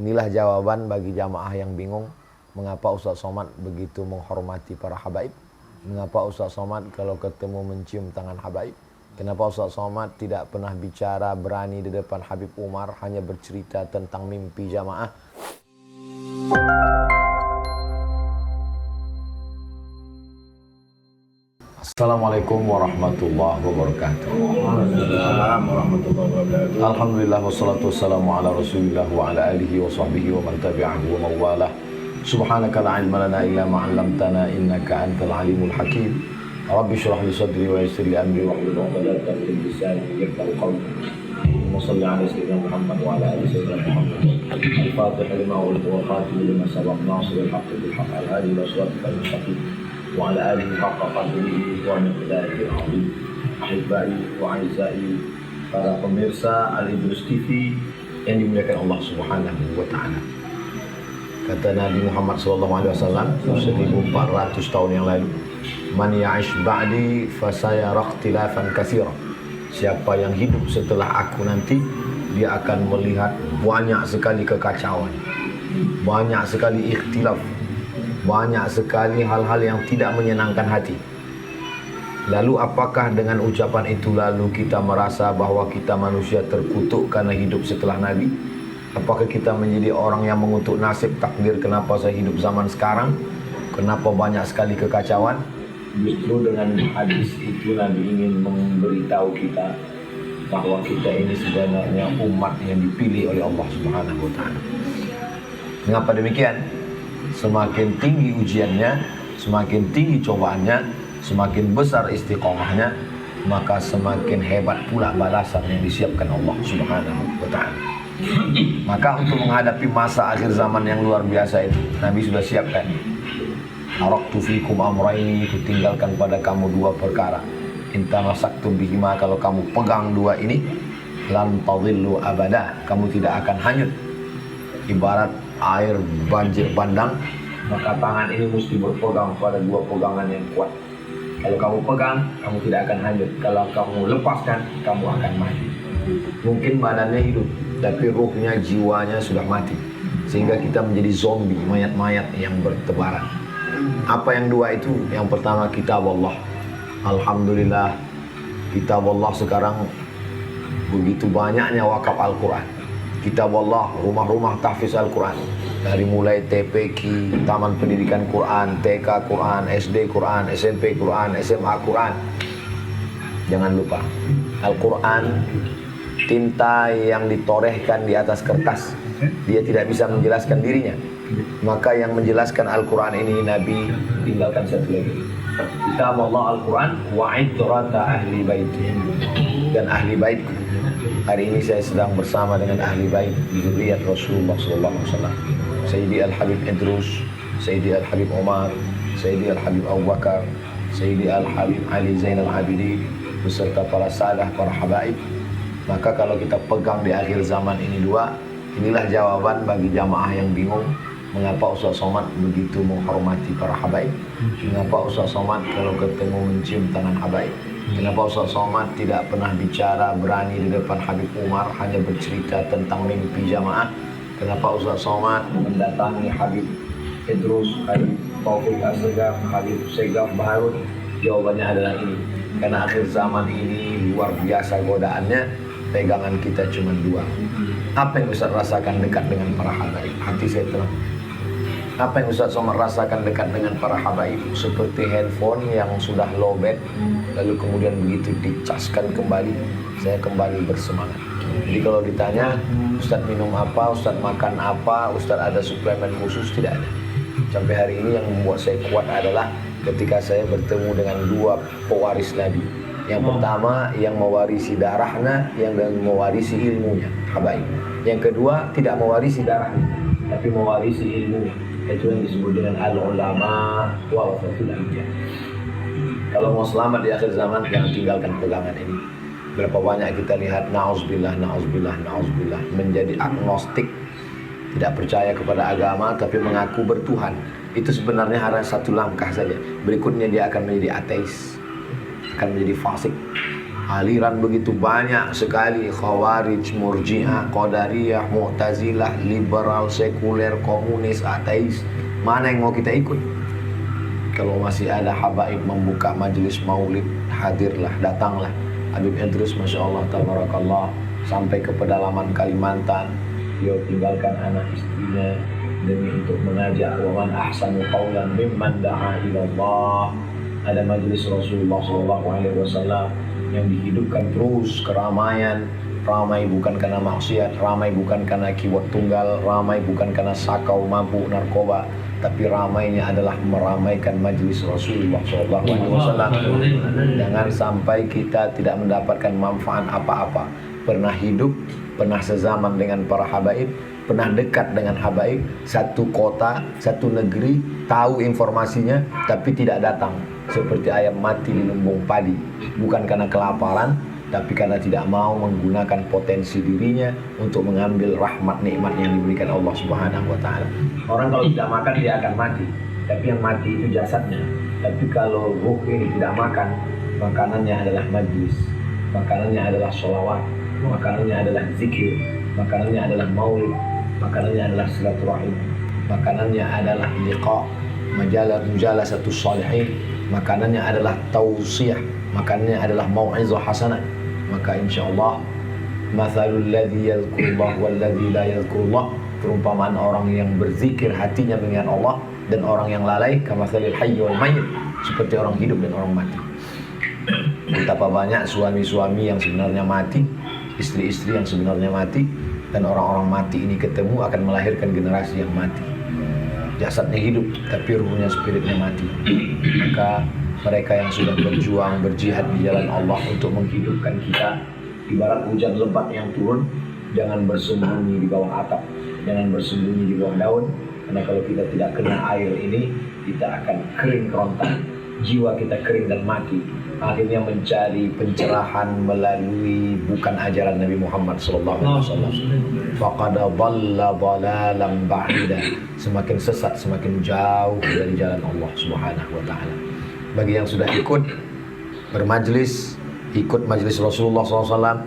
Inilah jawaban bagi jamaah yang bingung mengapa Ustaz Somad begitu menghormati para habaib. Mengapa Ustaz Somad kalau ketemu mencium tangan habaib. Kenapa Ustaz Somad tidak pernah bicara berani di depan Habib Umar, hanya bercerita tentang mimpi jamaah. Assalamualaikum warahmatullahi wabarakatuh. Alhamdulillah wassalatu wassalamu ala rasulillah wa ala alihi wa sahbihi wa man tabi'ahu wa mawalah. Subhanaka la ilma lana illa ma 'allamtana innaka antal alimul hakim. Rabbi shrah li sadri wa yassir li amri wa hlul 'uqdatam min lisani yafqahu qawli. Shalli ala sayyidina Muhammad wa ala ali sayyidina Muhammad. Al-Fatih lima wa khatim lima sabaq nasir al-haqq bil haqq al-hadi ila siratal mustaqim. Wa ala alihi haqqa qadrihi wa miqdarihi al-'azim. Ahibbai wa aizai, para pemirsa Al-Idrus TV yang dimuliakan Allah Subhanahu wa taala. Kata Nabi Muhammad SAW 1400 tahun yang lalu, man ya'ish ba'di fasayara ikhtilafan katsira. Siapa yang hidup setelah aku nanti, dia akan melihat banyak sekali kekacauan, banyak sekali ikhtilaf, banyak sekali hal-hal yang tidak menyenangkan hati. Lalu apakah dengan ucapan itu lalu kita merasa bahwa kita manusia terkutuk karena hidup setelah Nabi? Apakah kita menjadi orang yang mengutuk nasib takdir, kenapa saya hidup zaman sekarang? Kenapa banyak sekali kekacauan? Justru dengan hadis itu Nabi ingin memberitahu kita bahwa kita ini sebenarnya umat yang dipilih oleh Allah Subhanahu wa taala. Mengapa demikian? Semakin tinggi ujiannya, semakin tinggi cobaannya, semakin besar istiqomahnya, maka semakin hebat pula balasan yang disiapkan Allah Subhanahu wa taala. Maka untuk menghadapi masa akhir zaman yang luar biasa itu, Nabi sudah siapkan. Araktu fikum amraini, itu tinggalkan pada kamu dua perkara. Inta masaktum bihima, kalau kamu pegang dua ini, lan tadhillu abada, kamu tidak akan hanyut. Ibarat air banjir bandang, maka tangan ini mesti berpegang pada dua pegangan yang kuat. Kalau kamu pegang, kamu tidak akan hanyut. Kalau kamu lepaskan, kamu akan mati. Mungkin badannya hidup, tapi ruhnya, jiwanya sudah mati. Sehingga kita menjadi zombie, mayat-mayat yang bertebaran. Apa yang dua itu? Yang pertama, kitab Allah. Alhamdulillah, kitab Allah sekarang begitu banyaknya wakaf Al-Quran. Kitab Allah, rumah-rumah tahfiz Al-Quran. Dari mulai TPQ, Taman Pendidikan Quran, TK Quran, SD Quran, SMP Quran, SMA Quran. Jangan lupa, Al-Quran tinta yang ditorehkan di atas kertas. Dia tidak bisa menjelaskan dirinya. Maka yang menjelaskan Al-Quran ini Nabi tinggalkan satu lagi. Kitab Allah Al-Quran wa idrata ahli bait, dan ahli bait. Hari ini saya sedang bersama dengan ahli bait zuriyat Rasulullah SAW. Sayyidi Al-Habib Idrus, Sayyidi Al-Habib Umar, Sayyidi Al-Habib Abu Bakar, Sayyidi Al-Habib Ali Zainal Abidin, beserta para sadah, para habaib. Maka kalau kita pegang di akhir zaman ini dua, inilah jawaban bagi jamaah yang bingung mengapa Ustaz Somad begitu menghormati para habaib. Mengapa Ustaz Somad kalau ketemu mencium tangan habaib. Kenapa Ustaz Somad tidak pernah bicara berani di depan Habib Umar, hanya bercerita tentang mimpi jamaah. Kenapa Ustaz Somad mendatangi Habib Idrus, Habib Taufik As-Segaf, Habib Segaf Baharun? Jawabannya adalah ini. Karena akhir zaman ini luar biasa godaannya, pegangan kita cuma dua. Apa yang Ustaz rasakan dekat dengan para habaib? Hati saya terang. Apa yang Ustaz Somad rasakan dekat dengan para habaib? Seperti handphone yang sudah lowbat, lalu kemudian begitu dicaskan kembali, saya kembali bersemangat. Jadi kalau ditanya, Ustaz minum apa, Ustaz makan apa, Ustaz ada suplemen khusus? Tidak ada. Sampai hari ini yang membuat saya kuat adalah ketika saya bertemu dengan dua pewaris Nabi. Yang pertama yang mewarisi darahnya, yang mewarisi ilmunya, habaib. Yang kedua tidak mewarisi darahnya, tapi mewarisi ilmunya. Itu yang disebut dengan al-ulama warasatul anbiya. Kalau mau selamat di akhir zaman, jangan tinggalkan pegangan ini. Berapa banyak kita lihat na'udzubillah menjadi agnostik, tidak percaya kepada agama tapi mengaku bertuhan. Itu sebenarnya hanya satu langkah saja. Berikutnya dia akan menjadi ateis, akan menjadi fasik, aliran begitu banyak sekali, Khawarij, Murji'ah, Qadariyah, Mu'tazilah, liberal, sekuler, komunis, ateis. Mana yang mau kita ikut? Kalau masih ada habaib membuka majelis maulid, hadirlah, datanglah. Habib Idrus, Masya Allah, tabarakallah, sampai ke pedalaman Kalimantan. Dia tinggalkan anak istrinya demi untuk mengajak, wa man ahsanu qawlan mimman da'a ila Allah. Ada majelis Rasulullah SAW yang dihidupkan terus, keramaian. Ramai bukan karena maksiat, ramai bukan karena kiwat tunggal, ramai bukan karena sakau, mabuk, narkoba, tapi ramainya adalah meramaikan majelis Rasulullah SAW. Jangan sampai kita tidak mendapatkan manfaat apa-apa. Pernah hidup, pernah sezaman dengan para habaib, pernah dekat dengan habaib, satu kota, satu negeri, tahu informasinya, tapi tidak datang. Seperti ayam mati di lumbung padi, bukan karena kelaparan, tapi karena tidak mau menggunakan potensi dirinya untuk mengambil rahmat nikmat yang diberikan Allah Subhanahu wa Ta'ala. Orang kalau tidak makan dia akan mati, tapi yang mati itu jasadnya. Tapi kalau ruh ini tidak makan, makanannya adalah majlis, makanannya adalah sholawat, makanannya adalah zikir, makanannya adalah maulid, makanannya adalah silaturahim, makanannya adalah liqa, majalah satu salihin, makanannya adalah tausiah, makanannya adalah mau'izah hasanah. Maka insyaallah mathalul ladzi yadhkurullah wal ladzi la yadhkurullah, perumpamaan orang yang berzikir hatinya mengingat Allah dan orang yang lalai, kamathalil hayy wal mayyit, seperti orang hidup dan orang mati. Betapa banyak suami-suami yang sebenarnya mati, istri-istri yang sebenarnya mati, dan orang-orang mati ini ketemu akan melahirkan generasi yang mati. Jasadnya hidup tapi ruhnya, spiritnya mati. Maka mereka yang sudah berjuang, berjihad di jalan Allah untuk menghidupkan kita, ibarat hujan lebat yang turun, jangan bersembunyi di bawah atap, jangan bersembunyi di bawah daun, karena kalau kita tidak kena air ini, kita akan kering kerontang, jiwa kita kering dan mati. Akhirnya mencari pencerahan melalui bukan ajaran Nabi Muhammad SAW. Faqad dhalla dhalalan ba'ida, semakin sesat, semakin jauh dari jalan Allah Subhanahu wa Ta'ala. Bagi yang sudah ikut bermajlis, ikut majlis Rasulullah SAW,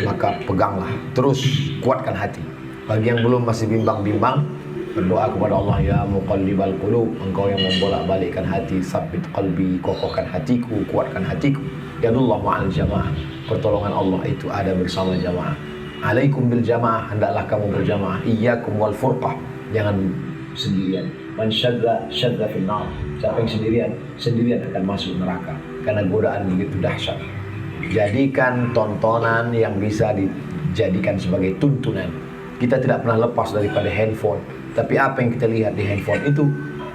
maka peganglah, terus kuatkan hati. Bagi yang belum, masih bimbang-bimbang, berdoa kepada Allah, ya muqallibal qulub, engkau yang membolak-balikkan hati, sabbit qalbi, kokohkan hatiku, kuatkan hatiku. Yadullah ma'al jamaah, pertolongan Allah itu ada bersama jamaah. Alaikum bil jamaah, hendaklah kamu berjamaah. Iyyakum wal furqah, jangan sendirian. Man syadda syadda fil nar, siapa yang sendirian akan masuk neraka, karena godaan begitu dahsyat. Jadikan tontonan yang bisa dijadikan sebagai tuntunan. Kita tidak pernah lepas daripada handphone, tapi apa yang kita lihat di handphone itu,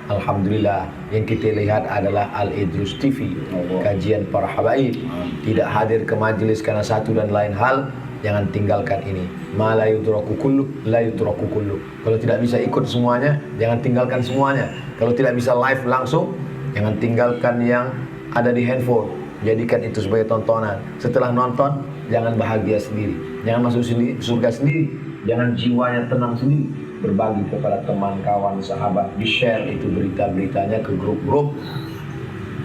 alhamdulillah, yang kita lihat adalah Al-Idrus TV, kajian para habaib. Tidak hadir ke majelis karena satu dan lain hal, jangan tinggalkan ini. Ma la yudraku kullu, la yudraku kullu. Kalau tidak bisa ikut semuanya, jangan tinggalkan semuanya. Kalau tidak bisa live langsung, jangan tinggalkan yang ada di handphone. Jadikan itu sebagai tontonan. Setelah nonton, jangan bahagia sendiri, jangan masuk surga sendiri, jangan jiwanya tenang sendiri. Berbagi kepada teman, kawan, sahabat, di-share itu berita-beritanya ke grup-grup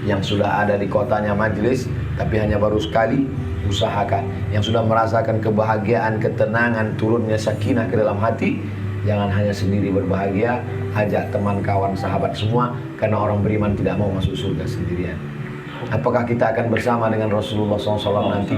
yang sudah ada di kotanya majelis, tapi hanya baru sekali. Usahakan yang sudah merasakan kebahagiaan, ketenangan, turunnya sakinah ke dalam hati, jangan hanya sendiri berbahagia, ajak teman, kawan, sahabat semua, karena orang beriman tidak mau masuk surga sendirian. Apakah kita akan bersama dengan Rasulullah SAW nanti?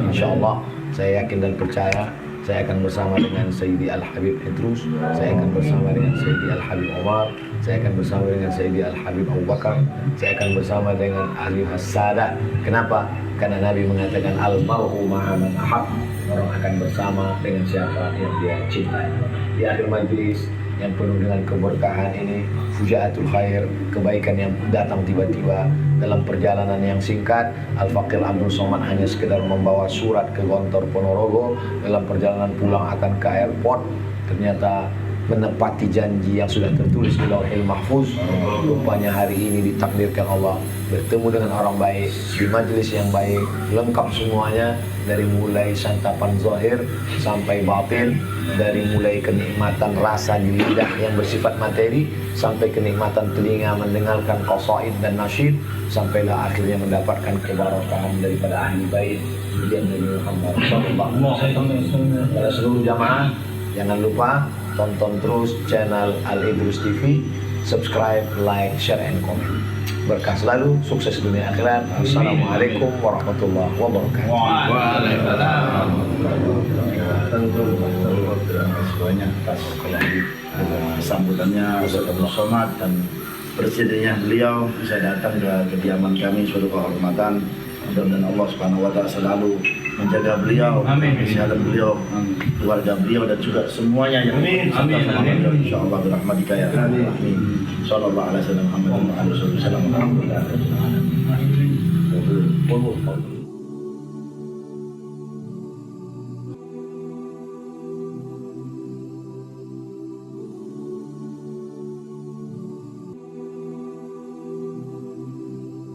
Insya Allah, saya yakin dan percaya saya akan bersama dengan Sayyidi Al-Habib Idrus, saya akan bersama dengan Sayyidi Al-Habib Omar, saya akan bersama dengan Sayyidi Al-Habib Abu Bakar, saya akan bersama dengan Ahli Hassada. Kenapa? Karena Nabi mengatakan al-mar'u ma'a man ahab, orang akan bersama dengan siapa yang dia cintai. Di akhir majlis yang penuh dengan keberkahan ini, fujaatul khair, kebaikan yang datang tiba-tiba dalam perjalanan yang singkat. Al-Faqir Abdul Somad hanya sekedar membawa surat ke Gontor Ponorogo, dalam perjalanan pulang akan ke airport, ternyata menepati janji yang sudah tertulis di Lauhil Mahfuz. Rupanya hari ini ditakdirkan Allah bertemu dengan orang baik di majelis yang baik, lengkap semuanya, dari mulai santapan zahir sampai batin, dari mulai kenikmatan rasa di lidah yang bersifat materi sampai kenikmatan telinga mendengarkan qasaid dan nasyid, sampailah akhirnya mendapatkan keberkahan daripada ahli bait kemudian Nabi Muhammad SAW. Pada seluruh jamaah, jangan lupa tonton terus channel Al Idrus TV, subscribe, like, share, and comment. Berkah selalu, sukses dunia akhirat. Assalamualaikum warahmatullahi wabarakatuh. Waalaikumsalam. Terima kasih banyak atas sambutannya Ustaz Abdul Somad dan presidennya beliau bisa datang ke kediaman kami, suatu kehormatan. Mudah-mudahan Allah Subhanahu wa taala selalu menjaga beliau, kesehatan beliau, keluarga beliau dan juga semuanya yang amin insyaallah birahmatika ya amin. Sallallahu alaihi wasallam Muhammad wa alihi wasallam. Alhamdulillah.